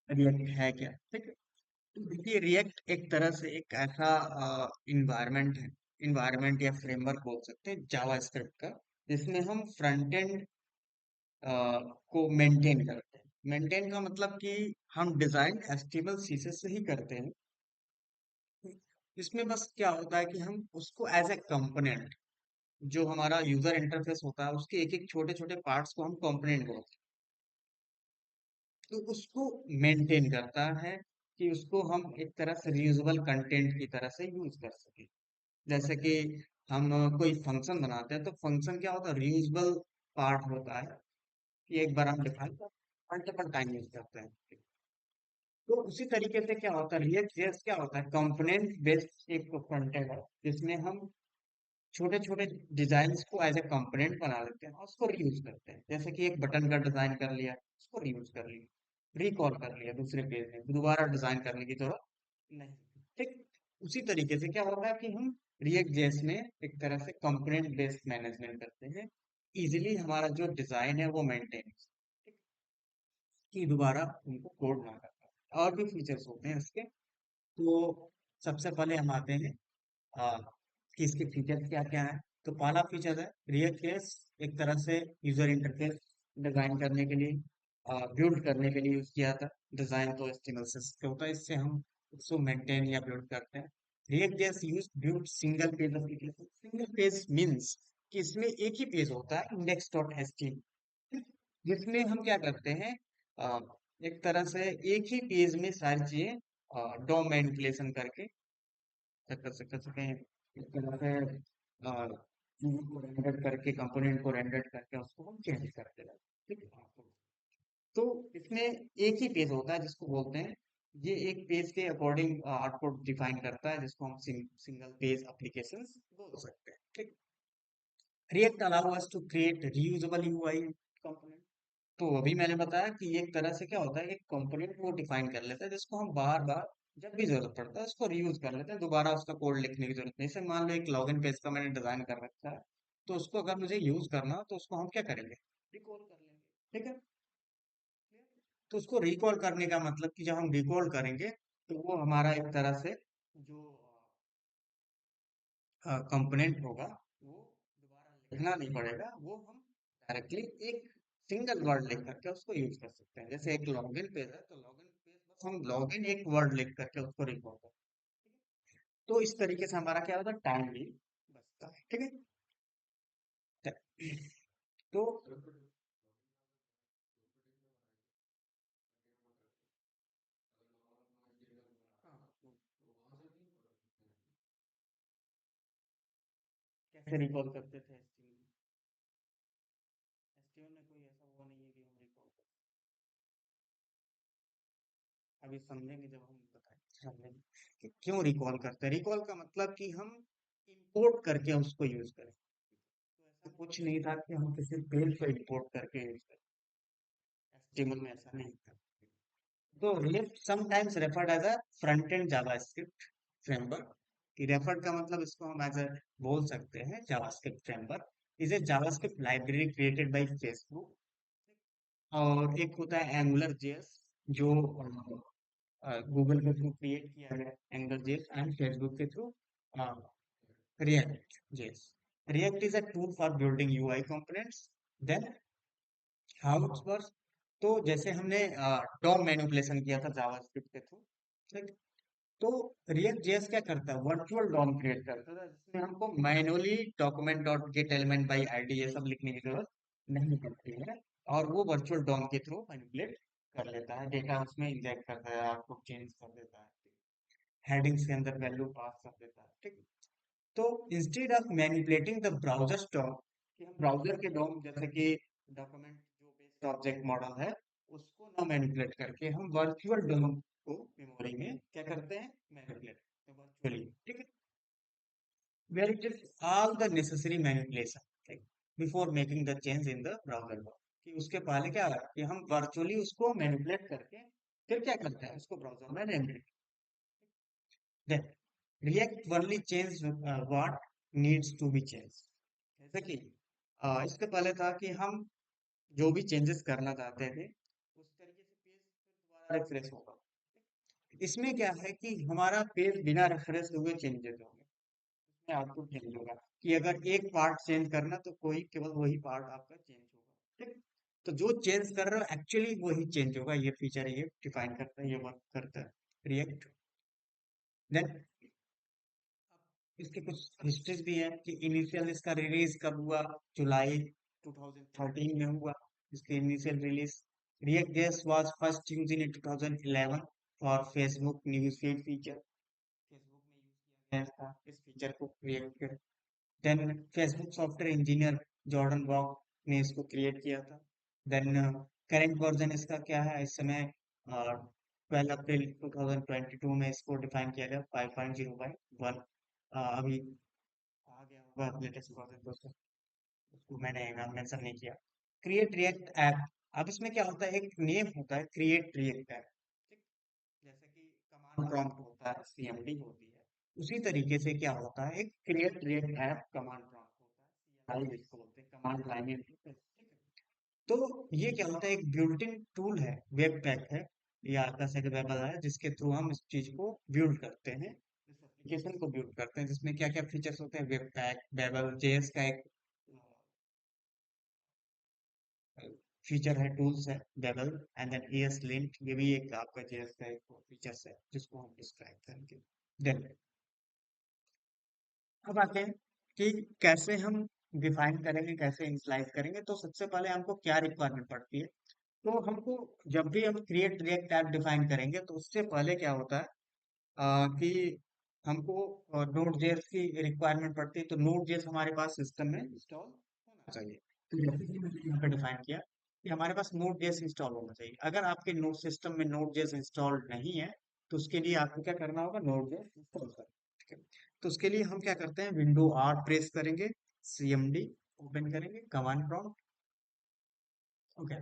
React है क्या, ठीक है। तो देखिए रिएक्ट एक तरह से एक ऐसा इन्वायरमेंट है, इन्वायरमेंट या फ्रेमवर्क बोल सकते हैं जावास्क्रिप्ट का, जिसमें हम फ्रंट एंड को मेंटेन करते हैं। मेंटेन का मतलब कि हम डिजाइन एचटीएमएल सीएसएस से ही करते हैं। इसमें बस क्या होता है कि हम उसको एज ए कंपोनेंट, जो हमारा यूजर इंटरफेस होता है उसके एक एक छोटे छोटे पार्ट्स को हम कंपोनेंट बोलते हैं, तो उसको मेंटेन करता है कि उसको हम एक तरह से रियूजेबल कंटेंट की तरह से यूज कर सके। जैसे कि हम कोई फंक्शन बनाते हैं तो फंक्शन क्या होता है, रियूजेबल पार्ट होता है कि एक बार हम डिफाइन कर मल्टीपल टाइम यूज करते हैं। तो उसी तरीके से क्या होता है, रिएक्ट जेएस क्या होता है, कंपोनेंट बेस्ड एक फ्रंट एंड है, जिसमें हम छोटे छोटे डिजाइन को एज ए कंपोनेंट बना लेते हैं और उसको रीयूज करते हैं। जैसे कि एक बटन का डिजाइन कर लिया, उसको रीयूज कर लिया, रिकॉल कर लिया दूसरे पेज में, दोबारा डिजाइन करने की जरूरत नहीं। ठीक उसी तरीके से क्या होगा कि हम रिएक्ट जेएस में एक तरह से कंपोनेंट बेस्ड मैनेजमेंट करते हैं, इजिली हमारा जो डिजाइन है वो मेंटेन, ठीक, कि दोबारा उनको कोड ना करना। और भी फीचर्स होते हैं इसके। तो सबसे पहले हम आते हैं आ, कि इसके फीचर्स क्या क्या है। तो पहला फीचर है रिएक्ट जेएस, एक तरह से यूजर इंटरफेस डिजाइन करने के लिए, बिल्ड करने के लिए यूज किया था। डिजाइन तो एचटीएमएल से होता है, इससे हम उसको मेंटेन या बिल्ड करते हैं। React JS use build single page application. Single page means कि इसमें एक ही पेज होता है, इंडेक्स डॉट एचटीएमएल, जिसमें हम क्या करते हैं, अ, एक तरह से एक ही पेज में सारी चीजें डॉम मैनिपुलेशन करके कर सकें। इस तरह से चीज़ों को रेंडर करके, कंपोनेंट को रेंडर करके उसको हम चेंज करते हैं। ठीक है। तो इसमें एक ही पेज होता है जिसको बोलते हैं, ये एक पेज के अकॉर्डिंग आउटपुट डिफाइन करता है, जिसको हम सिंगल पेज एप्लीकेशन बोल सकते हैं। ठीक। React allow us to create reusable UI component. तो अभी मैंने बताया कि एक तरह से क्या होता है, एक कंपोनेंट वो डिफाइन कर लेता है जिसको हम बार बार जब भी जरूरत पड़ता है उसको रीयूज कर लेते हैं, दोबारा उसका कोड लिखने की जरूरत नहीं। जैसे मान लो एक लॉगिन पेज का मैंने डिजाइन कर रखा है, तो उसको अगर मुझे यूज करना हो तो उसको हम क्या करेंगे, रिकॉल कर लेंगे। ठीक है। तो उसको रिकॉल करने का मतलब कि जब हम रिकॉल करेंगे तो वो हमारा एक तरह से जो कंपोनेंट होगा वो दोबारा लिखना नहीं पड़ेगा, वो हम डायरेक्टली एक सिंगल वर्ड लिख करके उसको यूज कर सकते हैं। जैसे एक लॉगिन पेज है तो लॉगिन पेज बस हम लॉगिन एक वर्ड लिख करके उसको रिकॉल करते हैं। तो इस तरीके से हमारा क्या होता है, टाइम भी बचता है। ठीक है। तो हाँ, कैसे रिकॉल करते थे एचटीएमएल, एचटीएमएल में कोई ऐसा वो नहीं है कि हम रिकॉल कर, अभी समझेंगे जब हम बताएंगे, समझेंगे कि क्यों रिकॉल करते हैं। रिकॉल का मतलब कि हम इंपोर्ट करके उसको यूज करें। तो ऐसा कुछ नहीं था कि हम किसी पेज को इंपोर्ट करके यूज करें, एचटीएमएल में ऐसा नहीं था। तो React sometimes referred as a front end JavaScript framework. कि रेफर्ड का मतलब इसको हम एज अ बोल सकते हैं JavaScript framework is a JavaScript library created by Facebook. और एक होता है एंगुलर जेएस, जो गूगल के थ्रू क्रिएट किया गया, एंगुलर जेएस, एंड फेसबुक के through React JS. React is a tool for building UI components. Then how it's work. तो जैसे हमने डॉम मैनिपुलेशन किया था जावास्क्रिप्ट के थ्रू, ठीक। तो रिएक्ट जेएस क्या करता है, वर्चुअल डॉम क्रिएट करता है, जिसमें हमको manually document dot gate element by ID ये सब लिखने की जरूरत नहीं पड़ती है, और वो वर्चुअल डॉम के थ्रू मैनिपुलेट कर लेता है, डेटा उसमें इंजेक्ट करता है, आपको चेंज कर देता है, हेडिंग्स के अंदर वैल्यू पास कर देता है। ठीक। तो instead of manipulating the browser DOM, कि हम ब्राउजर के डॉम जैसे कि डॉक्यूमेंट जो बेस्ड ऑब्जेक्ट मॉडल है उसको ना मैनिपुलेट करके हम वर्चुअल डोम को मेमोरी में क्या करते हैं, मैनिपुलेट करते हैं वर्चुअली। ठीक है। Where it is all the necessary manipulation before making the change in the browser DOM. कि उसके पहले क्या है कि हम वर्चुअली उसको मैनिपुलेट करके फिर क्या करते हैं, उसको ब्राउजर में manipulate. Then React only change what needs to be change. जैसे कि इसके पहले था कि हम जो भी चेंजेस करना चाहते थे उस तरीके से पेज फिर रिफ्रेश होगा। इसमें क्या है कि हमारा पेज बिना रिफ्रेश हुए चेंजेस होंगे, इसमें आउटपुट चेंज होगा कि अगर एक पार्ट चेंज करना तो कोई केवल वही पार्ट आपका चेंज होगा, ठीक। तो जो चेंज कर रहे हो एक्चुअली वही चेंज होगा, ये फीचर ये डिफाइन करता है, ये वर्क करता है रिएक्ट। देन इसके कुछ हिस्ट्रीज भी है कि इनिशियल इसका रिलीज कब हुआ, जुलाई 2013 में हुआ इसकी initial release. React JS was first use in 2011 for Facebook news feed feature, Facebook में यूज किया गया था इस फीचर को React. Then Facebook software engineer Jordan Bock ने इसको क्रिएट किया था। देन करंट वर्जन इसका क्या है इस समय, 12 अप्रैल 2022 में इसको डिफाइन किया गया 5.0/1। अभी आ गया होगा लेटेस्ट वर्जन दोस्तों, उसको मैंने नाम मेंशन नहीं किया। क्रिएट रिएक्ट ऐप, अब इसमें क्या होता है, एक नेम होता है क्रिएट रिएक्ट ऐप, ठीक। जैसे कि कमांड प्रॉम्प्ट होता है, सीएमडी होती है, उसी तरीके से क्या होता है, एक create React app command prompt होता है, सीएलआई जिसको बोलते हैं, कमांड लाइन इंटरफेस, ठीक है। तो ये क्या होता है, एक बिल्ट इन टूल है, वेब पैक है या कैसे अवेलेबल है, जिसके थ्रू हम इस चीज को बिल्ड करते हैं, इस एप्लीकेशन को बिल्ड करते हैं, जिसमें क्या क्या फीचर्स होते हैं, वेब पैक बेबल जेएस का एक फीचर है, टूल्स है Babel, and then ES lint, ये भी एक आपका जेएस का एक फीचर्स है जिसको हम डिस्क्राइब करेंगे। देन अब आते हैं कि कैसे हम डिफाइन करेंगे, कैसे इनिशियलाइज करेंगे। तो सबसे पहले हमको क्या रिक्वायरमेंट पड़ती है, तो हमको जब भी हम क्रिएट रिएक्ट ऐप डिफाइन करेंगे तो उससे पहले क्या होता है, कि हमको नोड जेएस की रिक्वायरमेंट पड़ती है, तो नोड जेएस हमारे पास सिस्टम में इंस्टॉल होना चाहिए। तो जैसे कि मैंने यहाँ पे डिफाइन किया कि हमारे पास नोड जेएस इंस्टॉल होना चाहिए। अगर आपके नोड सिस्टम में नोड जेएस इंस्टॉल नहीं है तो उसके लिए आपको क्या करना होगा, नोड जेएस इंस्टॉल करना, ठीक है। तो उसके लिए हम क्या करते हैं, विंडो आर प्रेस करेंगे, सीएमडी ओपन करेंगे, कमांड प्रॉम्प्ट, ओके।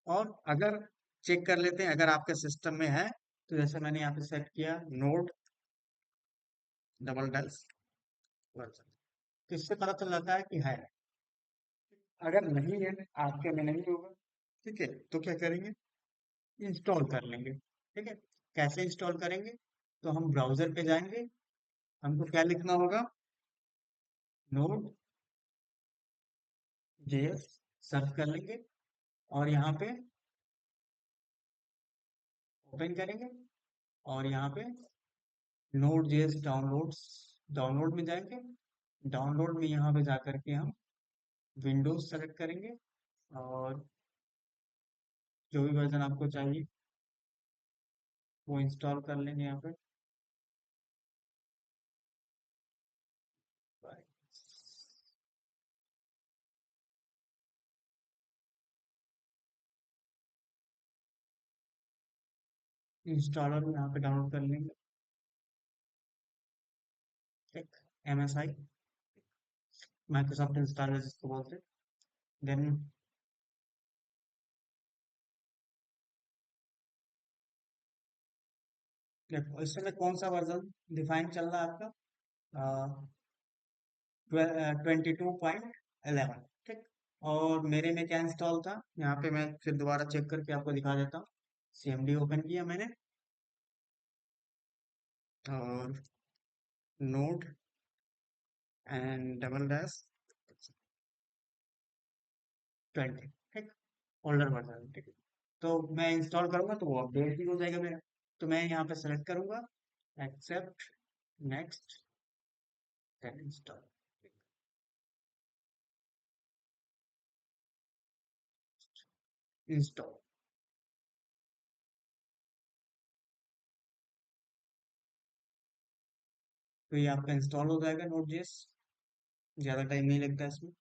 और अगर चेक कर लेते हैं अगर आपके सिस्टम में है, तो जैसे मैंने यहाँ पे सेट किया नोड डबल डेल्स वर्जन, तो इससे पता चल जाता है कि है। अगर नहीं है, आपके में नहीं होगा, ठीक है, तो क्या करेंगे, इंस्टॉल कर लेंगे, ठीक है। कैसे इंस्टॉल करेंगे, तो हम ब्राउजर पे जाएंगे, हमको क्या लिखना होगा, नोड जेएस सर्च कर लेंगे, और यहाँ पे ओपन करेंगे, और यहाँ पे नोड जेएस डाउनलोड्स, डाउनलोड में जाएंगे, डाउनलोड में यहाँ पे जा करके हम विंडोज सेलेक्ट करेंगे, और जो भी वर्जन आपको चाहिए वो इंस्टॉल कर लेंगे यहाँ पे। इंस्टॉलर यहाँ पे डाउनलोड कर लेंगे, एक एमएसआई माइक्रोसॉफ्ट इंस्टॉलर जिसको बोलते हैं। देन देखो इस समय कौन सा वर्जन डिफाइन चल रहा है आपका, 22.11, ठीक। और मेरे में क्या इंस्टॉल था, यहाँ पे मैं फिर दोबारा चेक करके आपको दिखा देता हूँ। सीएमडी ओपन किया मैंने, और नोड एंड डबल डैश 20, ठीक, ओल्डर वर्जन, ठीक है। तो मैं इंस्टॉल करूंगा तो वो अपडेट भी हो जाएगा मेरा। तो मैं यहाँ पे सेलेक्ट करूंगा accept, next, then install, install. तो ये आपका इंस्टॉल हो जाएगा नोड जेएस, ज़्यादा टाइम नहीं लगता इसमें।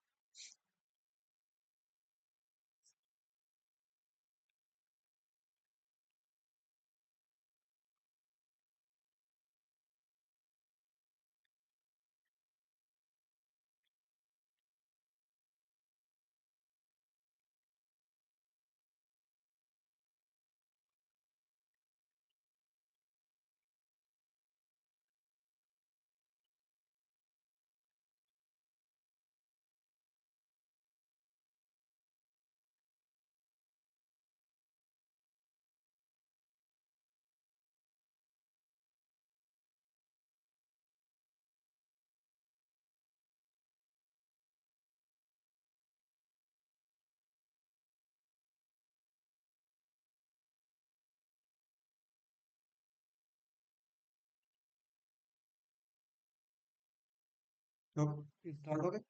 तो इंस्टॉल हो गया,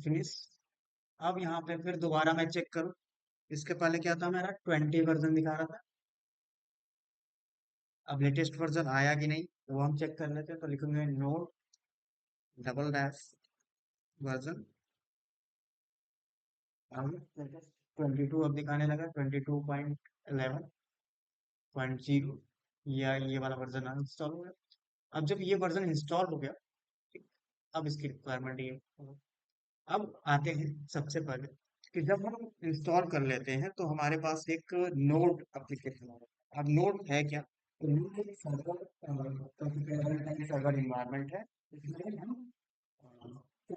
फिनिश। अब यहाँ पे फिर दोबारा मैं चेक करूँ, इसके पहले क्या था, मेरा 20 वर्जन दिखा रहा था। अब लेटेस्ट वर्जन आया कि नहीं तो वो हम चेक कर लेते हैं, तो लिखेंगे नोट डबल डैश वर्जन। अब 22 अब दिखाने लगा, 22.11.0, या ये वाला वर्जन इंस्टॉल हो गया। अब जब ये वर्जन इंस्टॉल हो गया, ठीक, अब इसकी रिक्वायरमेंट ये, अब आते हैं सबसे पहले कि जब हम इंस्टॉल कर लेते हैं तो हमारे पास एक नोड एप्लीकेशन है। अब नोड है क्या, तो नोड एक सर्वर, सर्वर इन्वायरमेंट है। इसमें हम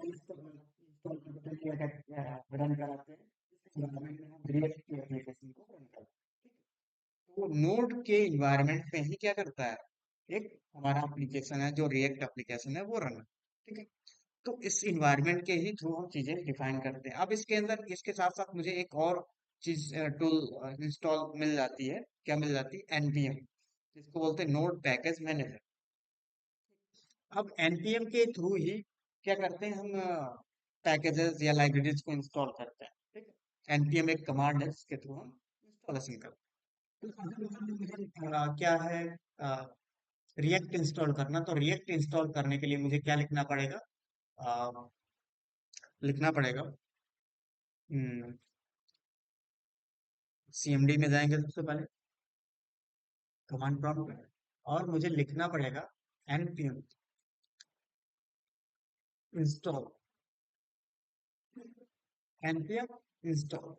इंस्टॉल करते हैं, रन कराते हैं। इस environment में हम रिएक्ट की एप्लीकेशन को रन करते हैं। तो नोड के इन्वायरमेंट में ही क्या करता है, एक हमारा एप्लीकेशन है जो रिएक्ट एप्लीकेशन है वो रन, ठीक है। तो इस इन्वायरमेंट के ही थ्रू हम चीजें डिफाइन करते हैं। अब इसके अंदर इसके साथ साथ मुझे एक और चीज टूल इंस्टॉल मिल जाती है, क्या मिल जाती है, एनपीएम, जिसको बोलते हैं नोड पैकेज मैनेजर। अब एनपीएम के थ्रू ही क्या करते हैं हम, पैकेजेस या लाइब्रेरीज को इंस्टॉल करते हैं, ठीक है। एनपीएम एक कमांड है जिसके थ्रू हम इंस्टॉलेशन करते हैं। तो अगर मुझे क्या है, रिएक्ट इंस्टॉल करना, तो रिएक्ट इंस्टॉल करने के लिए मुझे क्या लिखना पड़ेगा, अ, लिखना पड़ेगा, सीएमडी में जाएंगे सबसे पहले, कमांड प्रॉम्प्ट में, और मुझे लिखना पड़ेगा npm install, npm install,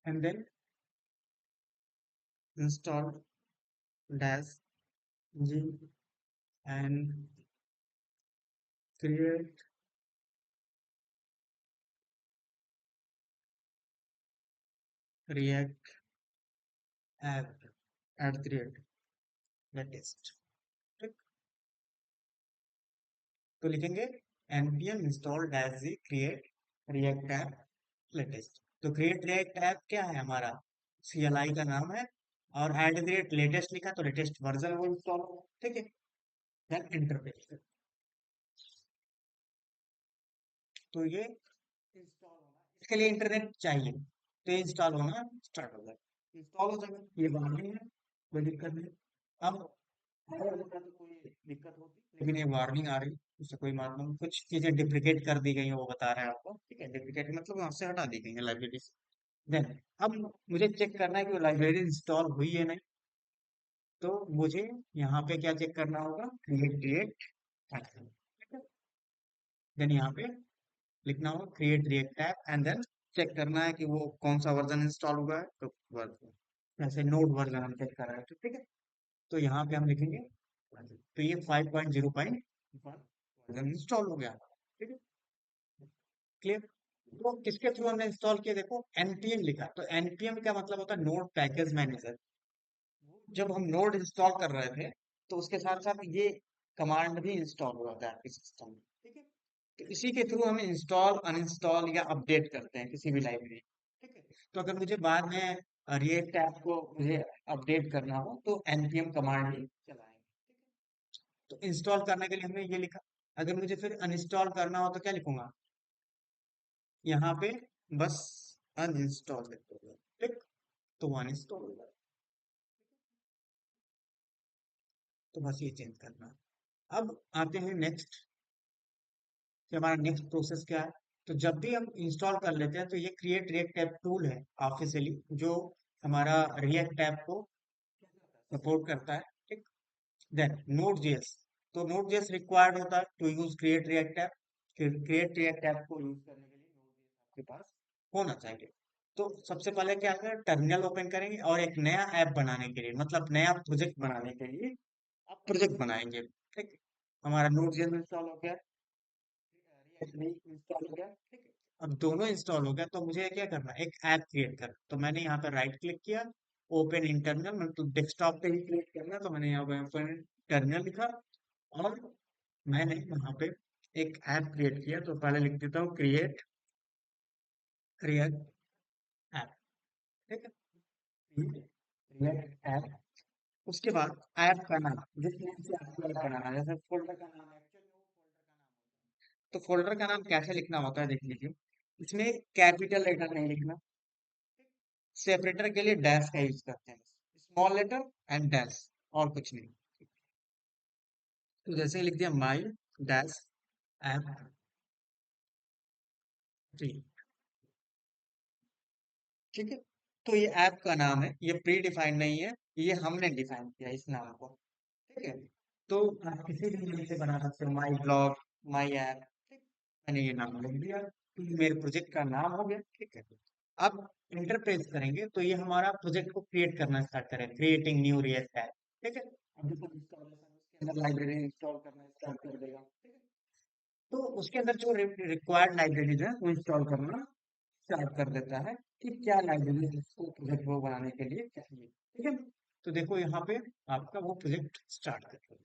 and then install dash g and create React app at the rate latest, ठीक। तो लिखेंगे npm install dash g create React app latest. तो क्रिएट रिएक्ट ऐप क्या है, हमारा सीएलआई का नाम है, और एट द रेट लेटेस्ट लिखा तो लेटेस्ट वर्जन वो इंस्टॉल होगा, ठीक है। देन इंटरफेस, तो ये इंस्टॉल होना, इसके लिए इंटरनेट चाहिए, तो ये इंस्टॉल होना स्टार्ट हो जाएगा, इंस्टॉल हो जाएगा। ये वार्निंग है, कोई दिक्कत नहीं। अब अगर होता तो कोई दिक्कत होती, लेकिन ये वार्निंग आ रही, उससे कोई मतलब कुछ चीजें डिप्रिकेट कर दी गई है वो बता रहे हैं आपको, ठीक है। डिप्रिकेट मतलब वहां से हटा दी गई है लाइब्रेरी से। देन अब मुझे चेक करना है कि वो लाइब्रेरी इंस्टॉल हुई है नहीं, तो मुझे यहाँ पे क्या चेक करना होगा, क्रिएट क्रिएट, ठीक है। देन यहाँ पे लिखना होगा create React app, and then check करना है कि वो कौन सा वर्जन इंस्टॉल हुआ है, तो वर्जन, जैसे नोड वर्जन हम चेक कर रहे हैं, तो ठीक है। तो यहाँ पे हम लिखेंगे, तो ये 5.0.1 वर्जन इंस्टॉल हो गया, ठीक है, क्लियर। तो किसके थ्रू हमने इंस्टॉल किया, देखो npm लिखा, तो npm का मतलब होता है नोड पैकेज मैनेजर। जब हम नोड इंस्टॉल कर रहे थे तो उसके साथ साथ ये कमांड भी इंस्टॉल हुआ था आपके सिस्टम में, ठीक है। तो इसी के थ्रू हम इंस्टॉल अनइंस्टॉल या अपडेट करते हैं किसी भी लाइब्रेरी, ठीक है। तो अगर मुझे बाद में रिएक्ट ऐप को मुझे अपडेट करना हो तो npm कमांड ही चलाएंगे, ठीक है। तो इंस्टॉल करने के लिए हमने ये लिखा। अगर मुझे फिर अनइंस्टॉल करना हो तो क्या लिखूंगा, यहाँ पे बस अनइंस्टॉल लिख दूंगा, ठीक। तो वो अनइंस्टॉल होगा, तो बस ये चेंज करना है। अब आते हैं नेक्स्ट, कि हमारा नेक्स्ट प्रोसेस क्या है। तो जब भी हम इंस्टॉल कर लेते हैं तो ये क्रिएट रिएक्ट ऐप टूल है ऑफिशियली, जो हमारा रिएक्ट ऐप को सपोर्ट करता है, ठीक। देन नोड जेएस, तो नोड जेएस रिक्वायर्ड होता है to use create React app. Create React app को यूज करने के लिए नोड जेएस आपके पास होना चाहिए। तो सबसे पहले क्या करें, टर्मिनल ओपन करेंगे और एक नया ऐप बनाने के लिए, मतलब नया प्रोजेक्ट बनाने के लिए आप प्रोजेक्ट बनाएंगे, ठीक है। हमारा नोड जेएस इंस्टॉल हो गया, रिएक्ट भी इंस्टॉल हो गया, ठीक है। अब दोनों इंस्टॉल हो गया तो मुझे क्या करना है, एक ऐप क्रिएट करना। तो मैंने यहाँ पे राइट क्लिक किया, ओपन इन टर्मिनल, मतलब तो डेस्कटॉप पे ही क्रिएट करना है, तो मैंने यहाँ पे ओपन टर्मिनल लिखा, और मैंने यहाँ पे एक ऐप क्रिएट किया। तो पहले लिख देता हूँ क्रिएट रिएक्ट ऐप, ठीक है। रिएक्ट ऐप, उसके बाद ऐप का नाम जिस नेम से आपको ऐप बनाना है, जैसे फोल्डर का नाम है, तो फोल्डर का नाम कैसे लिखना होता है देख लीजिए। इसमें कैपिटल लेटर नहीं लिखना, सेपरेटर के लिए डैश का यूज करते हैं, स्मॉल लेटर एंड डैश, और कुछ नहीं। तो जैसे ही लिख दिया माई डैश ऐप थ्री, ठीक है। तो ये ऐप का नाम है, ये प्री डिफाइंड नहीं है, ये हमने डिफाइन किया इस नाम को, ठीक है। तो आप किसी भी नेम से बना सकते हो, माई ब्लॉग, माई ऐप, ठीक। मैंने ये नाम लिख दिया, तो ये मेरे प्रोजेक्ट का नाम हो गया, ठीक है। अब इंटर पेज करेंगे तो ये हमारा प्रोजेक्ट को क्रिएट करना स्टार्ट करें, क्रिएटिंग न्यू रिएक्ट ऐप, ठीक है। अब देखो इंस्टॉलेशन, उसके अंदर लाइब्रेरी इंस्टॉल करना स्टार्ट कर देगा, ठीक है। तो उसके अंदर जो रिक्वायर्ड लाइब्रेरीज है वो इंस्टॉल करना स्टार्ट कर देता है कि क्या लाइब्रेरी इसको प्रोजेक्ट वो बनाने के लिए चाहिए, ठीक है। तो देखो यहाँ पे आपका वो प्रोजेक्ट स्टार्ट करते हैं।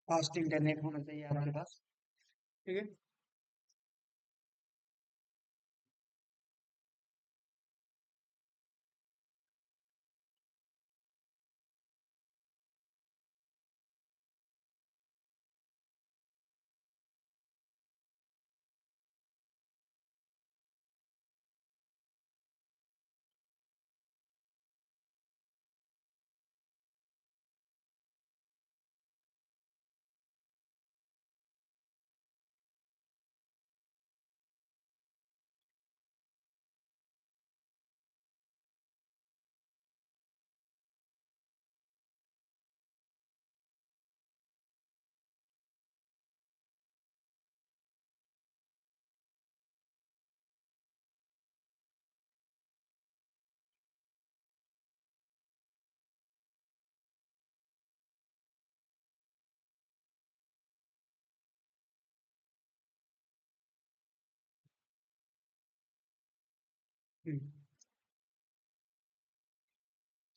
फास्ट इंटरनेट होना चाहिए आपके पास, ठीक है।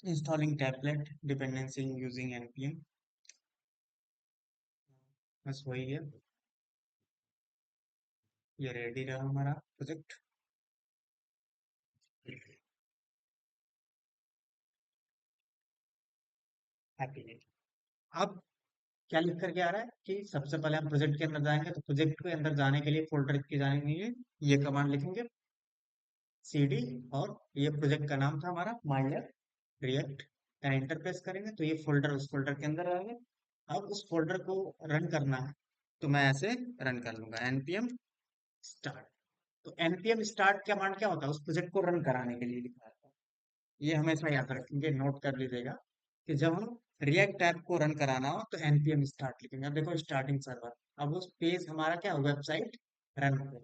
Installing template dependency using npm, बस वही है। ये रेडी रहा हमारा प्रोजेक्ट, हैप्पी है। अब क्या लिख करके आ रहा है कि सबसे पहले हम प्रोजेक्ट के अंदर जाएंगे, तो प्रोजेक्ट के अंदर जाने के लिए, फोल्डर के जाने के लिए ये कमांड लिखेंगे cd, और ये प्रोजेक्ट का नाम था हमारा माई रिएक्ट, एंटर प्रेस करेंगे तो ये फोल्डर उस फोल्डर के अंदर रहेगा। अब उस फोल्डर को रन करना है, तो मैं ऐसे रन कर लूंगा npm स्टार्ट। तो npm स्टार्ट कमांड क्या होता है, उस प्रोजेक्ट को रन कराने के लिए लिखा है। ये हमेशा याद रखेंगे, नोट कर लीजिएगा कि जब हम रिएक्ट ऐप को रन कराना हो तो npm स्टार्ट लिखेंगे। अब देखो स्टार्टिंग सर्वर, अब उस पेज हमारा क्या, वेबसाइट रन हो।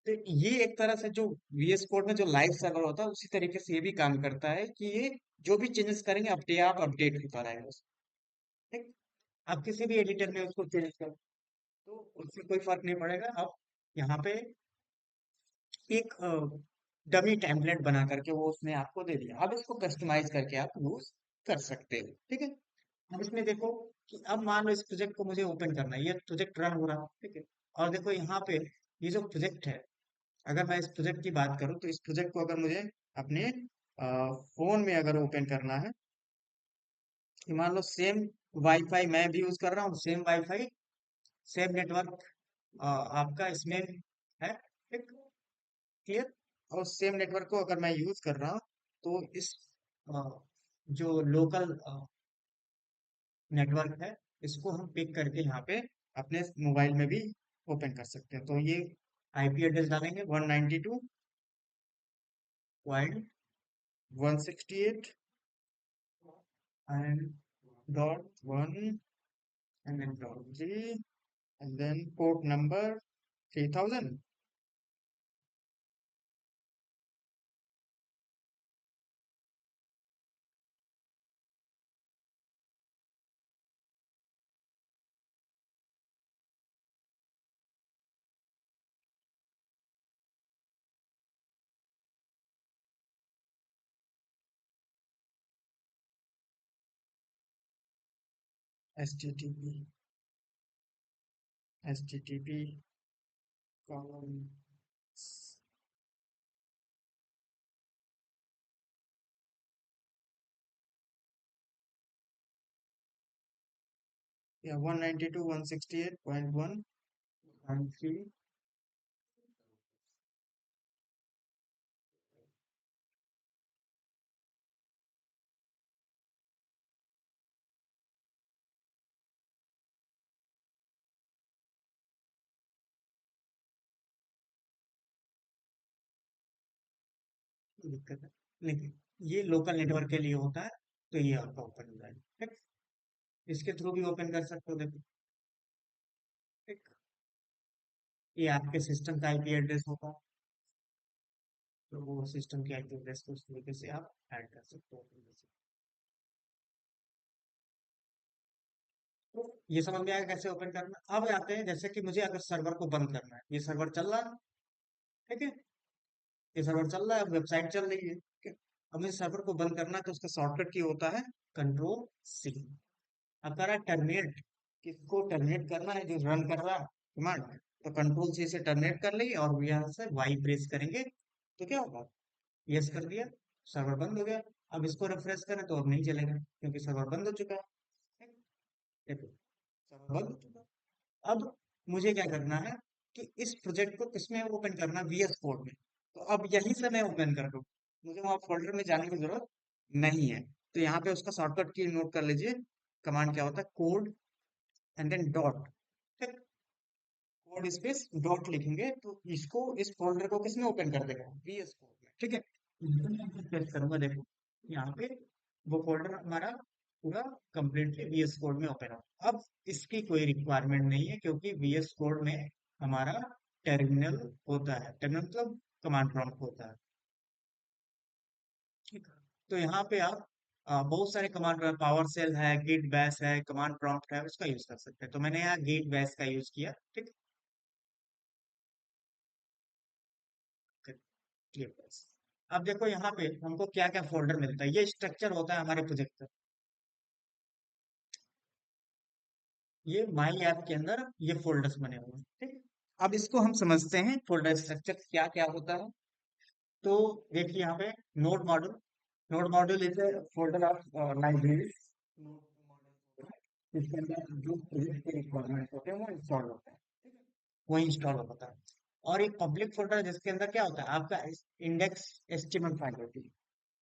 तो ये एक तरह से जो VS कोड में जो लाइव सर्वर होता है उसी तरीके से ये भी काम करता है कि ये जो भी चेंजेस करेंगे अपने आप अपडेट होता रहेगा ठीक। आप किसी भी एडिटर में उसको चेंज करो तो उससे कोई फर्क नहीं पड़ेगा। अब यहाँ पे एक डमी टेम्पलेट बना करके वो उसने आपको दे दिया, अब इसको कस्टमाइज करके आप यूज कर सकते हो, ठीक है। अब इसमें देखो कि अब मान लो इस प्रोजेक्ट को मुझे ओपन करना है, ये प्रोजेक्ट रन हो रहा है, ठीक है। और देखो यहाँ पे ये जो प्रोजेक्ट है, अगर मैं इस प्रोजेक्ट की बात करूँ तो इस प्रोजेक्ट को अगर मुझे अपने फोन में अगर ओपन करना है, कि मान लो सेम वाईफाई मैं भी यूज कर रहा हूँ, सेम वाईफाई सेम नेटवर्क आपका इसमें है, ठीक, क्लियर। और सेम नेटवर्क को अगर मैं यूज कर रहा हूँ तो इस अ, जो लोकल नेटवर्क है इसको हम पिक करके यहाँ पे अपने मोबाइल में भी ओपन कर सकते हैं। तो ये आईपी एड्रेस डालेंगे 192.168 and dot one and then dot three and then port number 3000। H T T P H T T P colon या 192.168.1 दिक्कत है लेकिन ये लोकल नेटवर्क के लिए होता है। तो ये आपका ओपन हो जाएगा ठीक। इसके थ्रू भी ओपन कर सकते हो देखो ठीक। ये आपके सिस्टम का आईपी एड्रेस होगा। तो वो सिस्टम के आईपी एड्रेस को उस तरीके से आप ऐड कर सकते हो अपने में से। तो ये समझ में आया कैसे ओपन करना। अब आते हैं जैसे कि मुझे अगर सर्वर को बंद करना है, ये सर्वर चल रहा है ठीक है। ये सर्वर चल रहा है, वेबसाइट चल रही है ठीक है। अब मुझे सर्वर को बंद करना है तो उसका शॉर्टकट की होता है कंट्रोल सी। अब कह रहा है टर्मिनेट, किसको टर्मिनेट करना है, जो रन कर रहा है कमांड। तो कंट्रोल सी से टर्मिनेट कर लेंगे और यहाँ से वाई प्रेस करेंगे तो क्या होगा, यस कर दिया, सर्वर बंद हो गया। अब इसको रिफ्रेश करें तो अब नहीं चलेगा क्योंकि सर्वर बंद हो चुका है। देखो सर्वर बंद हो चुका है। अब मुझे क्या करना है कि इस प्रोजेक्ट को किसमें ओपन करना है, वीएस कोड में। तो अब यहीं से मैं ओपन कर दूं, मुझे वहां फोल्डर में जाने की जरूरत नहीं है। तो यहाँ पे उसका शॉर्टकट की नोट कर लीजिए। कमांड क्या होता है, कोड एंड देन डॉट ठीक। कोड स्पेस डॉट लिखेंगे तो इसको, इस फोल्डर को किसमें ओपन कर देगा, वीएस कोड में ठीक है। टेस्ट करूंगा देखो यहाँ पे वो फोल्डर हमारा पूरा कंप्लीटली वीएस कोड में ओपन हो। अब इसकी कोई रिक्वायरमेंट नहीं है क्योंकि वीएस कोड में हमारा टर्मिनल होता है, टर्मिनल मतलब कमांड प्रॉम्प्ट होता है ठीक है। तो यहाँ पे आप बहुत सारे कमांड, पावर सेल है, गिट बैश है, कमांड प्रॉम्प्ट है, उसका यूज कर सकते हैं। तो मैंने यहाँ गिट बैश का यूज किया ठीक है। ये बस। अब देखो यहाँ पे हमको क्या क्या फोल्डर मिलता है, ये स्ट्रक्चर होता है हमारे प्रोजेक्ट का। ये माई ऐप के अंदर ये फोल्डर्स बने हुए हैं ठीक। अब इसको हम समझते हैं फोल्डर स्ट्रक्चर क्या क्या होता है। तो देखिए यहाँ पे node module, node module is a folder of library. इसके अंदर जो प्रोजेक्ट के रिक्वायरमेंट होते हैं वो इंस्टॉल होते हैं ठीक है। वो इंस्टॉल होता है। और एक पब्लिक फोल्डर है जिसके अंदर क्या होता है, आपका इंडेक्स एचटीएमएल फाइल होती है।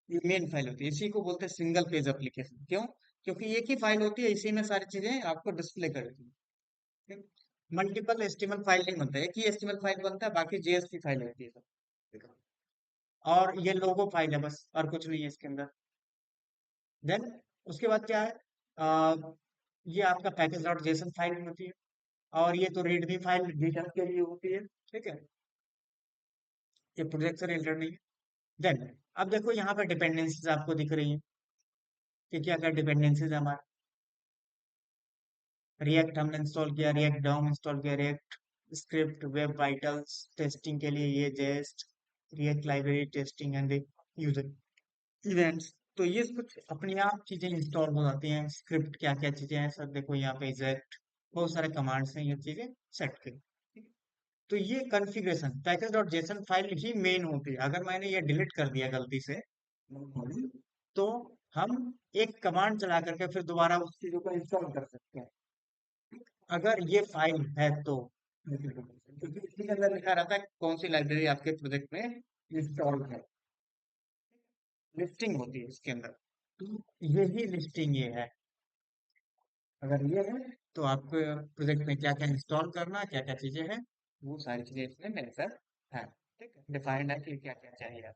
ये मेन फाइल होती है, इसी को बोलते हैं सिंगल पेज एप्लीकेशन। क्यों, क्योंकि एक ही फाइल होती है, इसी में सारी चीजें आपको डिस्प्ले करती है। मल्टीपल एचटीएमएल फाइल नहीं बनता है, एक ही एचटीएमएल फाइल बनता है, बाकी जेएसपी फाइल होती है सब। और ये लोगो फाइल है बस, और कुछ नहीं है इसके अंदर। देन उसके बाद क्या है, आ, ये आपका पैकेज डॉट जेसन फाइल होती है। और ये तो रीडमी फाइल गिटहब के लिए होती है ठीक है। ये प्रोजेक्ट से रिलेटेड नहीं है। देन अब देखो यहाँ पे डिपेंडेंसीज आपको दिख रही है कि क्या क्या डिपेंडेंसीज है हमारे। रिएक्ट हमने इंस्टॉल किया, रिएक्ट डॉम इंस्टॉल किया, React script, web vitals testing के लिए ये Jest, React library testing and user events. तो ये कुछ अपने आप चीजें इंस्टॉल हो जाती हैं। स्क्रिप्ट क्या क्या चीजें हैं सर, देखो यहाँ पे एग्जैक्ट बहुत सारे कमांड्स हैं, ये चीजें सेट की। तो ये configuration package dot JSON file ही मेन होती है। अगर मैंने ये डिलीट कर दिया गलती से तो हम एक कमांड चला करके फिर दोबारा उस चीजों को इंस्टॉल कर सकते हैं अगर ये फाइल है तो। क्योंकि इसके अंदर लिखा रहता है कौन सी लाइब्रेरी आपके प्रोजेक्ट में इंस्टॉल है, लिस्टिंग होती है इसके अंदर। तो यही लिस्टिंग ये है, अगर ये है तो आपको प्रोजेक्ट में क्या क्या इंस्टॉल करना, क्या क्या चीजें हैं, वो सारी चीजें इसमें मेंशन है ठीक है, डिफाइंड है कि क्या क्या चाहिए आप।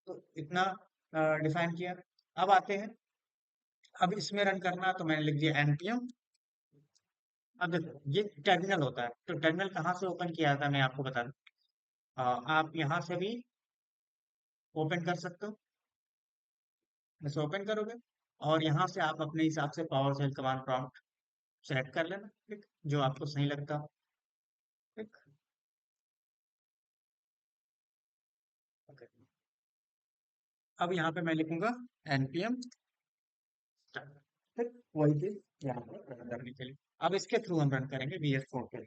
तो इतना डिफाइन किया। अब आते हैं, अब इसमें रन करना तो मैंने लिख दिया npm। अब देखो ये टर्मिनल होता है, तो टर्मिनल कहाँ से ओपन किया जाता है मैं आपको बता दूं। आप यहाँ से भी ओपन कर सकते हो, जैसे ओपन करोगे और यहाँ से आप अपने हिसाब से PowerShell command prompt select कर लेना ठीक, जो आपको सही लगता हो ठीक। ओके। अब यहाँ पे मैं लिखूंगा npm start फिर वही चीज यहाँ पर रन करने के लिए, अब इसके थ्रू हम रन करेंगे VS कोड के।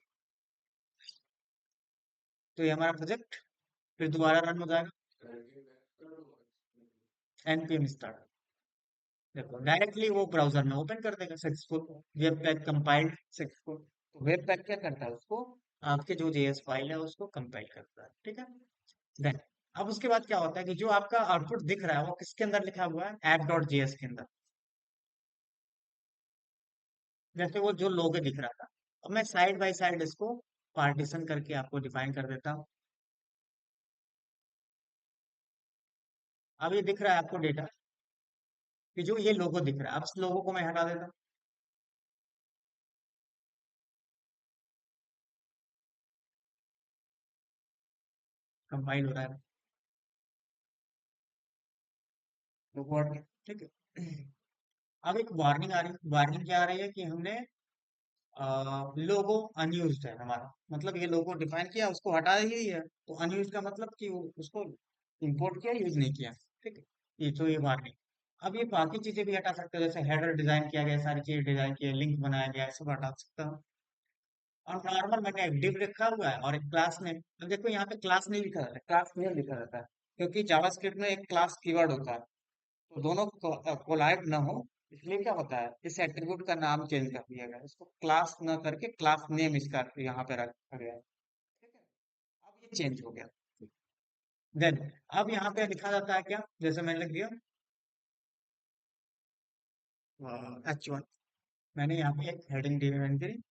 तो ये हमारा प्रोजेक्ट फिर दोबारा रन हो जाएगा, npm स्टार्ट। देखो डायरेक्टली वो ब्राउजर में ओपन कर देगा successful, web pack compiled successful. तो वेब पैक क्या करता है, उसको आपके जो जेएस फाइल है उसको कंपाइल करता है, ठीक है। देन अब उसके बाद क्या होता है कि जो आपका आउटपुट दिख रहा है वो किसके अंदर लिखा हुआ है, ऐप डॉट जेएस के अंदर। जैसे वो जो लोगो दिख रहा था, अब मैं साइड बाय साइड इसको पार्टीशन करके आपको डिफाइन कर देता हूँ। अब ये दिख रहा है आपको डेटा कि जो ये लोगो दिख रहा है, अब इस लोगो को मैं हटा देता हूँ। कंपाइल हो रहा है लोगो हट गया, ठीक है। अब एक वार्निंग आ रही है, वार्निंग क्या आ रही है कि हमने लोगो अनयूज्ड है हमारा, मतलब ये लोगो डिफाइन किया उसको हटा ही है, तो अनयूज्ड का मतलब कि उसको इंपोर्ट किया यूज नहीं किया, ठीक है। ये तो ये वार्निंग। अब ये बाकी चीजें भी हटा सकते हो, जैसे हेडर डिजाइन किया गया, सारी चीजें डिजाइन की है, लिंक बनाया गया है, सब हटा सकता हूँ। और नॉर्मल मैंने एक div रखा हुआ है और एक क्लास नेम। अब देखो यहाँ पे क्लास नहीं लिखा रहता है, क्लास नेम लिखा रहता है, क्योंकि जावास्क्रिप्ट में एक क्लास कीवर्ड होता है, तो दोनों कोलाइड ना हो, इसलिए क्या होता है इस एट्रीब्यूट का नाम चेंज कर दिया गया है, इसको क्लास ना करके क्लास नेम इसका यहाँ पे रखा गया है, ठीक है। अब ये चेंज हो गया। देन अब यहाँ पे लिखा जाता है क्या, जैसे मैंने लिख दिया H1, मैंने यहाँ पे एक हेडिंग डिफाइन करी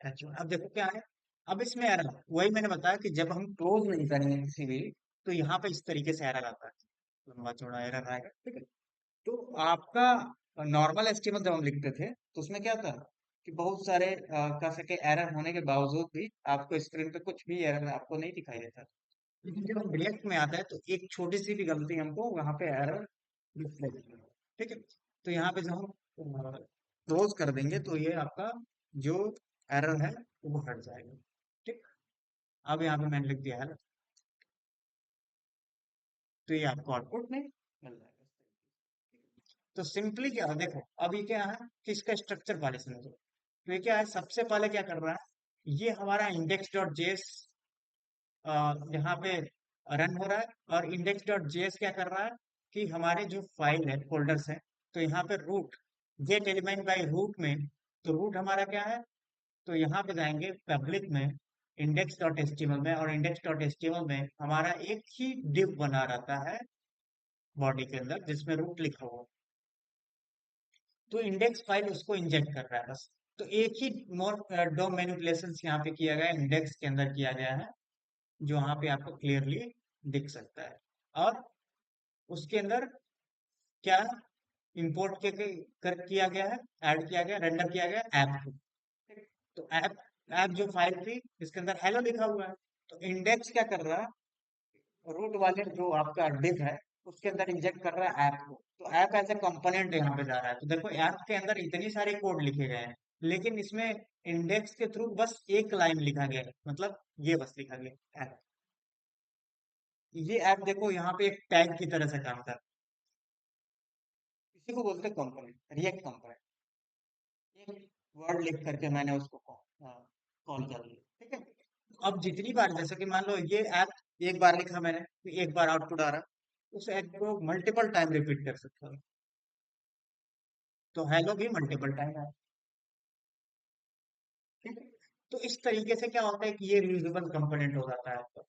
H1। अब देखो क्या है, अब इसमें एरर, वही मैंने बताया कि जब हम क्लोज नहीं करेंगे किसी भी, तो यहाँ पे इस तरीके से एरर आता है, लंबा चौड़ा एरर आएगा, ठीक है। तो आपका नॉर्मल एचटीएमएल जब हम लिखते थे तो उसमें क्या था कि बहुत सारे कह सके एरर होने के बावजूद भी आपको स्क्रीन पे कुछ भी एरर आपको नहीं दिखाई देता। लेकिन जब हम रिएक्ट में आता है तो एक छोटी सी भी गलती हमको वहां पे एरर दिखने लगती है, ठीक है। तो यहाँ पे जब हम क्लोज कर देंगे तो ये आपका जो एरर है वो हट जाएगा, ठीक। अब यहाँ पे मैंने लिख दिया है, तो ये आपको आउटपुट में मिल जाएगा। तो सिंपली क्या है, देखो अब ये क्या है कि इसका स्ट्रक्चर पहले समझो। तो ये क्या है, सबसे पहले क्या कर रहा है, ये हमारा इंडेक्स डॉट जेएस यहाँ पे रन हो रहा है, और इंडेक्स डॉट जेएस क्या कर रहा है कि हमारे जो फाइल है फोल्डर्स है, तो यहाँ पे root get element by root में, तो रूट हमारा क्या है, तो यहाँ पे जाएंगे पब्लिक में इंडेक्स डॉट एचटीएमएल में, और इंडेक्स डॉट एचटीएमएल में हमारा एक ही डिव बना रहता है बॉडी के अंदर जिसमें रूट लिखा हुआ, तो इंडेक्स फाइल उसको इंजेक्ट कर रहा है बस। तो एक ही मोर दो मैनिपुलेशन यहाँ पे किया गया है, इंडेक्स के अंदर किया गया है, जो यहाँ पे आपको क्लियरली दिख सकता है। और उसके अंदर क्या इंपोर्ट कर किया गया है, ऐड किया गया, रेंडर किया गया ऐप को, ठीक? तो ऐप ऐप जो फाइल थी इसके अंदर हेलो लिखा हुआ है, तो इंडेक्स क्या कर रहा है, रूट वाले जो आपका डिव है उसके अंदर इंजेक्ट कर रहा है ऐप को, तो ऐप एज ए कंपोनेंट यहाँ पे जा रहा है। तो देखो ऐप के अंदर इतनी सारे कोड लिखे गए हैं, लेकिन इसमें इंडेक्स के थ्रू बस एक लाइन लिखा गया है, मतलब ये बस लिखा गया ऐप। ये ऐप देखो यहाँ पे एक टैग की तरह से काम कर, इसी को बोलते हैं कंपोनेंट, रिएक्ट कंपोनेंट। एक वर्ड लिख करके मैंने उसको कॉल कर लिया, ठीक है। अब जितनी बार, जैसे कि मान लो ये ऐप एक बार लिखा मैंने तो एक बार आउटपुट आ रहा, उस ऐप को मल्टीपल टाइम रिपीट कर सकता हूँ, तो हेलो भी मल्टीपल टाइम है, ठीक है। तो इस तरीके से क्या होता है कि ये रियूजेबल कंपोनेंट हो जाता है आपका,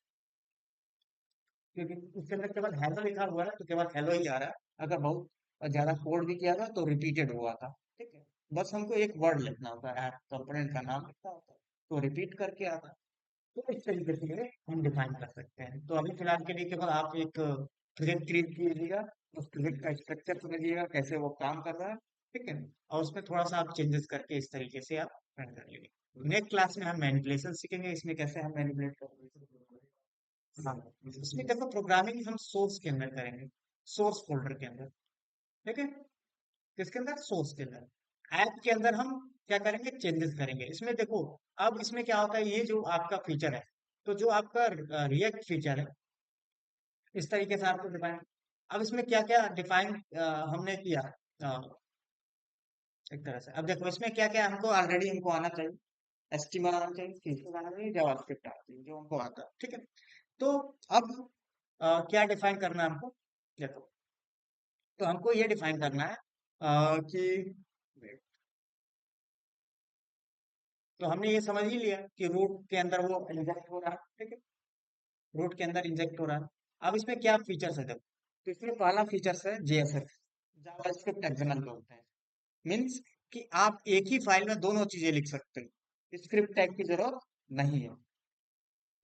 क्योंकि इसके अंदर केवल हेलो लिखा हुआ है तो केवल हेलो ही आ रहा है, अगर बहुत ज्यादा कोड भी किया था तो रिपीटेड हुआ था, ठीक है। बस हमको एक वर्ड लिखना होता है, ऐप कंपोनेंट का नाम लिखना होता है, तो रिपीट करके आता है। तो इस तरीके से ये हम डिफाइन कर सकते हैं। तो अभी फिलहाल के लिए केवल आप एक प्रोजेक्ट क्रिएट कीजिएगा, उस प्रोजेक्ट का स्ट्रक्चर समझिएगा कैसे वो काम कर रहा है, ठीक है। और उसमें थोड़ा सा आप चेंजेस करके इस तरीके से आप रन कर लीजिए। नेक्स्ट क्लास में हम मैनिपुलेशन सीखेंगे, इसमें कैसे हम मैनिपुलेट करेंगे। हाँ, इसमें देखो प्रोग्रामिंग हम सोर्स के अंदर करेंगे, सोर्स फोल्डर के अंदर, ठीक है। किसके अंदर, सोर्स के अंदर। ऐप के अंदर हम क्या करेंगे, चेंजेस करेंगे। इसमें देखो अब इसमें क्या होता है, ये जो आपका फीचर है, तो जो आपका रिएक्ट फीचर है इस तरीके से आपको डिफाइन, अब इसमें क्या क्या डिफाइन हमने किया, हाँ, एक तरह से अब देखो इसमें क्या क्या हमको ऑलरेडी हमको आना चाहिए। एचटीएमएल आना चाहिए, सीएसएस आना चाहिए, जावास्क्रिप्ट आना चाहिए, जो हमको आता है, ठीक है। तो अब क्या डिफाइन करना है हमको, देखो। तो हमको ये डिफाइन करना है कि तो हमने ये समझ ही लिया कि रूट के अंदर वो इंजेक्ट हो रहा है, ठीक है। रूट के अंदर इंजेक्ट हो रहा है। अब इसमें क्या फीचर्स है, देखो। तो इसमें पहला फीचर्स है जेएसएफ, जावास्क्रिप्ट एक्सएमएल बोलते हैं। मीन्स कि आप एक ही फाइल में दोनों चीजें लिख सकते हो, स्क्रिप्ट टैग की जरूरत नहीं है।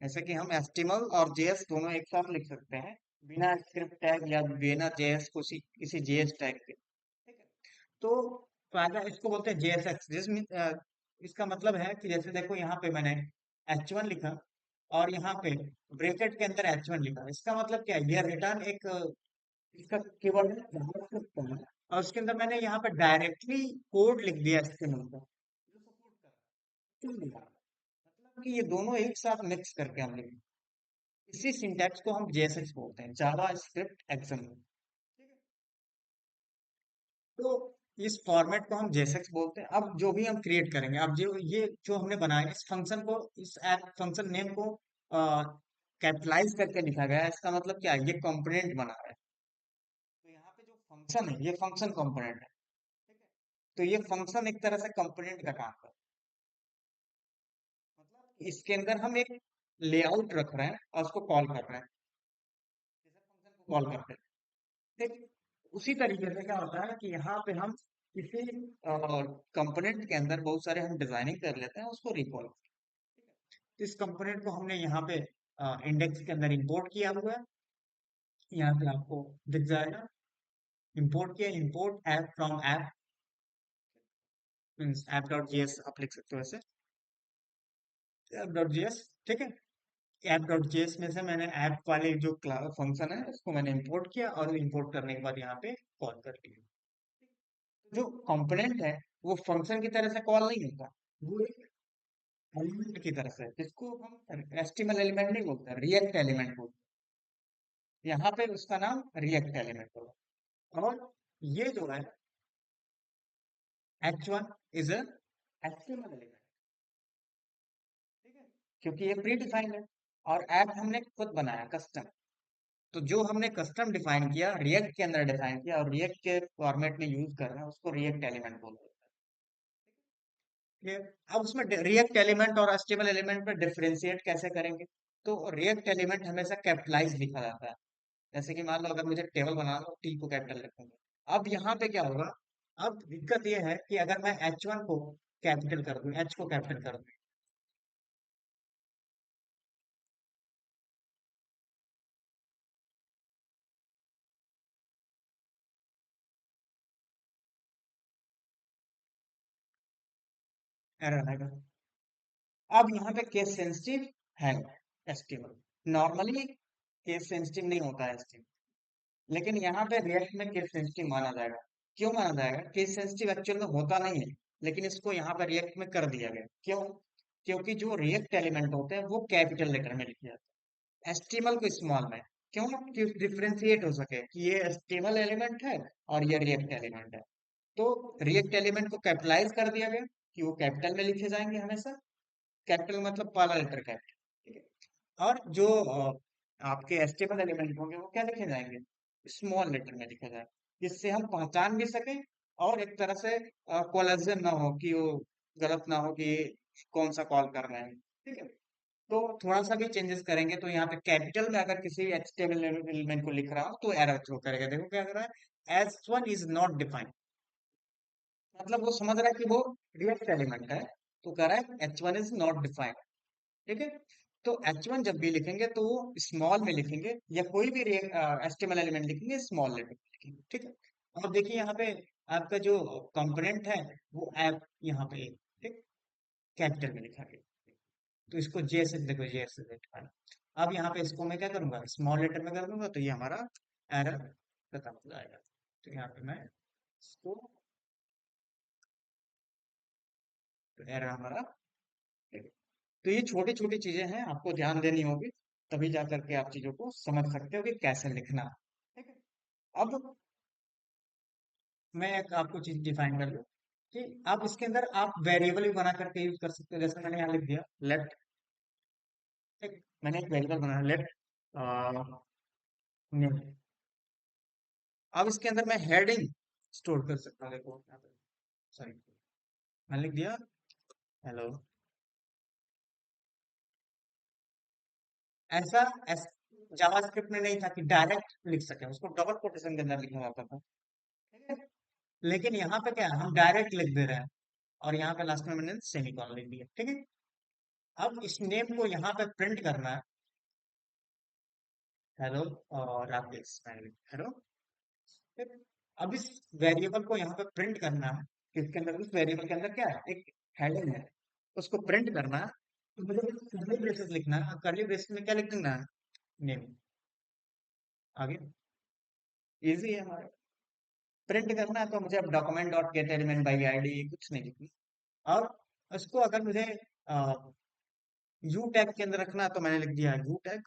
जैसे कि हम एचटीएमएल और जेएस दोनों एक साथ लिख सकते हैं, बिना स्क्रिप्ट टैग या बिना जेएस को किसी जेएस टैग के, ठीक है। तो फायदा इसको बोलते हैं जेएसएक्स, जिसमें इसका मतलब है कि जैसे देखो यहाँ पे मैंने H1 लिखा और यहाँ पे ब्रैकेट के अंदर H1 लिखा, इसका मतलब क्या है, ये रिटर्न एक इसका कीवर्ड है जावास्क्रिप्ट का है, और उसके अंदर मैंने यहाँ पे डायरेक्टली कोड लिख दिया एचटीएमएल का, जो सपोर्ट कर रहा है, क्यों लिखा? मतलब कि ये दोनों एक साथ मिक्स करके हम लिखे, इसी सिंटैक्स को हम जेएसएक्स बोलते हैं, जावा स्क्रिप्ट एक्सएमएल, ठीक है। तो इस फॉर्मेट को हम जेएसएक्स बोलते हैं। अब जो भी हम क्रिएट करेंगे, अब जो ये जो हमने बनाया, इस फंक्शन को, इस ऐप फंक्शन नेम को कैपिटलाइज करके लिखा गया है, इसका मतलब क्या है, ये कंपोनेंट बना रहा है। तो यहाँ पे जो फंक्शन है ये फंक्शन कंपोनेंट है, ठीक है। तो ये फंक्शन एक तरह से कंपोनेंट का काम करता है, मतलब इसके अंदर हम एक लेआउट रख रहे हैं और उसको कॉल कर रहे हैं, जैसे फंक्शन को कॉल करते हैं, ठीक। उसी तरीके से क्या होता है कि यहाँ पे हम किसी कंपोनेंट के अंदर बहुत सारे हम डिजाइनिंग कर लेते हैं, उसको रिकॉल, ठीक है। तो इस कंपोनेंट को हमने यहाँ पे इंडेक्स के अंदर इंपोर्ट किया हुआ है, यहाँ पे आपको दिख जाएगा, इंपोर्ट किया, import app from app, means app dot GS आप लिख सकते हो ऐसे, ऐप डॉट जीएस, ठीक है। ऐप डॉट जेएस में से मैंने ऐप वाले जो फंक्शन है उसको मैंने इंपोर्ट किया, और इंपोर्ट करने के बाद यहाँ पे कॉल कर लिया। जो कंपोनेंट है वो फंक्शन की तरह से कॉल नहीं होता, वो एक एलिमेंट की तरह से है, जिसको हम एचटीएमएल एलिमेंट नहीं बोलते, रिएक्ट एलिमेंट बोलते हैं। यहाँ पे उसका नाम रिएक्ट एलिमेंट होगा। और ये जो है H1 is a HTML element, ठीक है, क्योंकि ये प्री डिफाइंड है, और ऐप हमने खुद बनाया कस्टम। तो जो हमने कस्टम डिफाइन किया, रिएक्ट के अंदर डिफाइन किया और रिएक्ट के फॉर्मेट में यूज कर रहे हैं, उसको रिएक्ट एलिमेंट बोलते हैं। ये अब उसमें रिएक्ट एलिमेंट और एचटीएमएल एलिमेंट में डिफरेंशिएट कैसे करेंगे? तो रिएक्ट एलिमेंट हमेशा कैपिटलाइज लिखा जाता है। जैसे कि मान लो अगर मुझे टेबल बनाना हो, टी को कैपिटल लिखूंगा। अब यहाँ पे क्या होगा, अब दिक्कत ये है कि अगर मैं H1 को कैपिटल कर दूं, H को कैपिटल कर दूं, एरर आएगा। अब यहाँ पे केस सेंसिटिव है एचटीएमएल, नॉर्मली केस सेंसिटिव नहीं होता है एचटीएमएल, लेकिन यहाँ पे रिएक्ट में केस सेंसिटिव माना जाएगा। क्यों माना जाएगा? केस सेंसिटिव एक्चुअल में होता नहीं है, लेकिन इसको यहाँ पर रिएक्ट में कर दिया गया। क्यों? क्योंकि जो रिएक्ट एलिमेंट होते हैं वो कैपिटल लेटर में लिखे जाते हैं, एचटीएमएल को स्मॉल में। क्यों? कि डिफ्रेंशिएट हो सके कि ये एचटीएमएल एलिमेंट है और ये रिएक्ट एलिमेंट है। तो रिएक्ट एलिमेंट को कैपिटलाइज कर दिया गया कि वो कैपिटल में लिखे जाएंगे हमेशा, कैपिटल मतलब पहला लेटर कैपिटल, ठीक है। और जो आपके एस्टेबल एलिमेंट होंगे वो क्या लिखे जाएंगे, स्मॉल लेटर में लिखे जाएंगे, जिससे हम पहचान भी सकें, और एक तरह से कोलिजन ना हो, कि वो गलत ना हो कि कौन सा कॉल कर रहे हैं, ठीक है। तो थोड़ा सा भी चेंजेस करेंगे तो यहाँ पे कैपिटल में अगर किसी एचटीएमएल एलिमेंट को लिख रहा हो तो एरर थ्रो करेगा। देखो क्या कर रहा है, S1 इज नॉट डिफाइंड, मतलब वो समझ रहा है कि वो रिएक्ट एलिमेंट है, तो कह रहा है H1 इज नॉट डिफाइंड, ठीक है। तो H1 जब भी लिखेंगे तो वो स्मॉल में लिखेंगे, या कोई भी एचटीएमएल एलिमेंट लिखेंगे स्मॉल लेटर में लिखेंगे, ठीक है। और देखिए यहाँ पे आपका जो कंपोनेंट है वो ऐप यहाँ पे, ठीक, कैपिटल में लिखा गया। तो इसको जे से देखो, जे से लिखा है। अब यहाँ पे इसको मैं क्या करूंगा, स्मॉल लेटर में कर दूंगा, तो ये हमारा एरर खत्म हो जाएगा। तो यहाँ पे मैं इसको, तो एरर हमारा, ठीक है। तो ये छोटी छोटी चीजें हैं, आपको ध्यान देनी होगी, तभी जा करके आप चीजों को समझ सकते हो कि कैसे लिखना है, ठीक है। अब मैं एक आपको चीज डिफाइन कर दूं कि आप इसके अंदर आप वेरिएबल भी बना करके यूज कर सकते हो, जैसे मैंने यहाँ लिख दिया लेट। ठीक, मैंने एक वेरिएबल बनाया लेट नेम। अब इसके अंदर मैं हेडिंग स्टोर कर सकता हूँ, देखो यहाँ पे, सॉरी, मैंने लिख दिया हेलो। ऐसा जावास्क्रिप्ट में नहीं था कि डायरेक्ट लिख सके, उसको डबल कोटेशन के अंदर लिखा जाता था। ठीक है, लेकिन यहाँ पे क्या है, हम डायरेक्ट लिख दे रहे हैं और यहाँ पे लास्ट में मैंने सेमीकोलन लिख दिया। ठीक है, अब इस नेम को यहाँ पे प्रिंट करना है, हेलो और राकेश, हेलो। ठीक, अब इस वेरिएबल को यहाँ पे प्रिंट करना है, इसके अंदर, उस वेरिएबल के अंदर क्या है, एक हेडिंग है, उसको प्रिंट करना है। तो मुझे कर्ली ब्रेसेस लिखना है, कर्ली ब्रेसेस में क्या लिख देना है, नेम। आगे इजी है हमारा, प्रिंट करना है तो मुझे अब document dot gate element by ID कुछ नहीं लिखना। और उसको अगर मुझे यू टैग के अंदर रखना है तो मैंने लिख दिया यू टैग।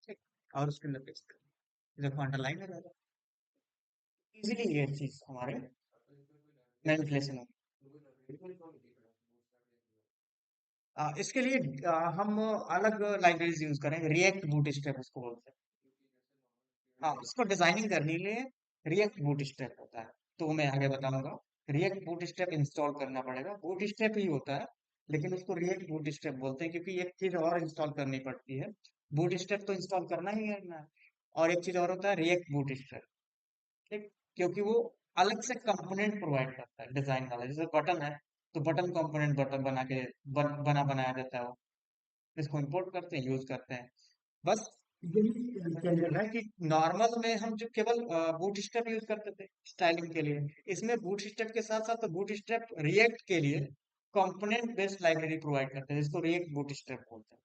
ठीक, और उसके अंदर पेस्ट कर, देखो अंडरलाइन है, इजीली ये चीज हमारे मैनिपुलेशन हो। इसके लिए हम अलग लाइब्रेरीज यूज करेंगे, रिएक्ट बूटस्ट्रैप उसको बोलते हैं। हाँ, उसको डिजाइनिंग करने के लिए रिएक्ट बूटस्ट्रैप होता है, तो मैं आगे बताऊंगा। रिएक्ट बूटस्ट्रैप इंस्टॉल करना पड़ेगा, बूटस्ट्रैप ही होता है, लेकिन उसको रिएक्ट बूटस्ट्रैप बोलते हैं क्योंकि एक चीज और इंस्टॉल करनी पड़ती है। बूटस्ट्रैप तो इंस्टॉल करना ही है ना, और एक चीज और होता है रिएक्ट बूटस्ट्रैप। ठीक, क्योंकि वो अलग से कंपोनेंट प्रोवाइड करता है डिजाइन वाला, जैसे बटन है तो बटन कंपोनेंट बटन बना के बना बनाया देता है वो, इसको इंपोर्ट करते हैं, यूज करते हैं। बस यही चीज़ है कि नॉर्मल में हम जो केवल बूटस्ट्रैप यूज करते थे स्टाइलिंग के लिए, इसमें बूटस्ट्रैप के साथ साथ बूटस्ट्रैप रिएक्ट के लिए कंपोनेंट बेस्ड लाइब्रेरी प्रोवाइड करते हैं, जिसको रिएक्ट बूटस्ट्रैप बोलते हैं।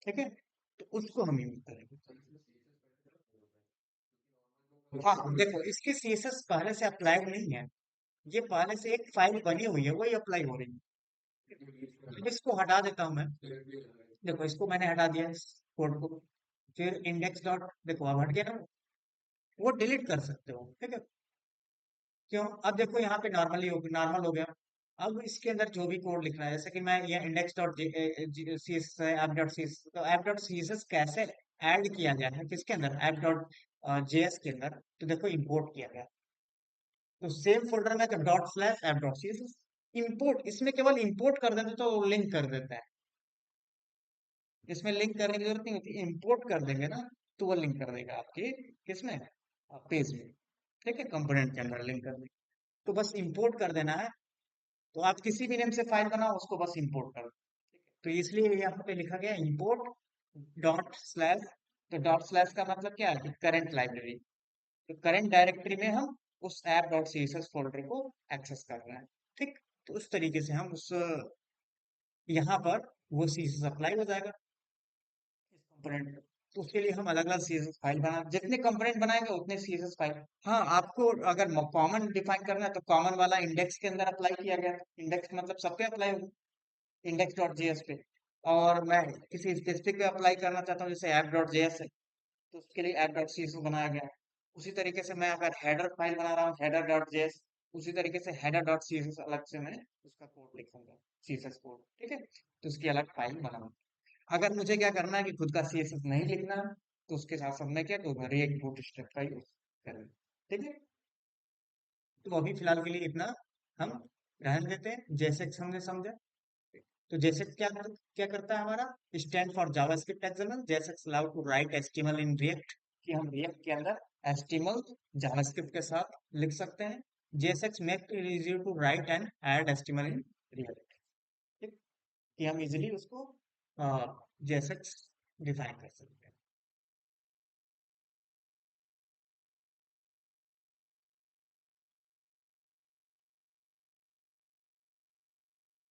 ठीक है, तो उसको हम यूज करेंगे। हाँ, देखो इसकी सीएसएस पहले से अप्लाइड नहीं है, ये पहले से एक फाइल बनी हुई है, वही अप्लाई हो रही है। अब इसको हटा देता हूं मैं, देखो इसको मैंने हटा दिया इस कोड को। फिर इंडेक्स डॉट, देखो अब हट गया ना, वो डिलीट कर सकते हो। ठीक है, क्यों, अब देखो यहाँ पे नॉर्मल हो गया। अब इसके अंदर जो भी कोड लिखना है, जैसे कि मैं ये index dot C S app dot C S, तो ऐप डॉट सी एस कैसे ऐड किया गया है किसके अंदर, ऐप डॉट जेएस के अंदर, तो देखो इंपोर्ट किया गया। तो सेम फोल्डर में dot slash app dot C S import, इसमें केवल इंपोर्ट कर देते तो लिंक कर देता है, इसमें लिंक करने की जरूरत नहीं होती, इंपोर्ट कर देंगे ना तो वो लिंक कर देगा आपके किसमें, पेज में। ठीक है, कंपोनेंट के अंदर लिंक कर देगा, तो बस इंपोर्ट कर देना है। तो आप किसी भी नेम से फाइल बनाओ उसको बस इंपोर्ट करो। तो इसलिए यहाँ पे लिखा गया इंपोर्ट डॉट स्लैश। तो डॉट स्लैश का मतलब क्या है, करंट लाइब्रेरी, तो करंट डायरेक्टरी में हम उस app dot C S S folder को एक्सेस कर रहे हैं। ठीक, तो उस तरीके से हम उस यहाँ पर वो सी एस एस अप्लाई हो जाएगा इस कंपोनेंट। तो उसके लिए हम अलग अलग सीएसएस फाइल बना, जितने कंपोनेंट बनाएंगे उतने सीएसएस फाइल। हाँ, आपको अगर कॉमन डिफाइन करना है तो कॉमन वाला इंडेक्स के अंदर अप्लाई किया गया, इंडेक्स मतलब सब पे अप्लाई होगा, इंडेक्स डॉट जेएस पे। और मैं किसी स्पेसिफिक पे अप्लाई करना चाहता हूँ, जैसे ऐप डॉट जेएस है, तो उसके लिए ऐप डॉट सीएसएस बनाया गया है। उसी तरीके से मैं अगर हेडर फाइल बना रहा हूँ, हेडर डॉट जेएस, उसी तरीके से हेडर डॉट सीएसएस अलग से मैं उसका कोड लिखूंगा, सीएसएस कोड। ठीक है, तो उसकी अलग फाइल बनाऊंगा। अगर मुझे क्या करना है कि खुद का सीएसएस नहीं लिखना है, तो उसके साथ साथ मैं क्या करूँगा, रिएक्ट बूटस्ट्रैप का यूज करूँगा। ठीक है, तो अभी फिलहाल के लिए इतना हम रहने देते हैं, जैसे कि हमने समझा। तो जैसे क्या करता है हमारा, स्टैंड फॉर जावास्क्रिप्ट एक्सएमएल, जैसे allowed to write HTML in React, कि हम रिएक्ट के अंदर एचटीएमएल जावास्क्रिप्ट के साथ लिख सकते हैं। JSX make it easy to write and add HTML in React. ठीक, कि हम इजीली उसको जेएसएक्स डिफाइन कर सकते हैं।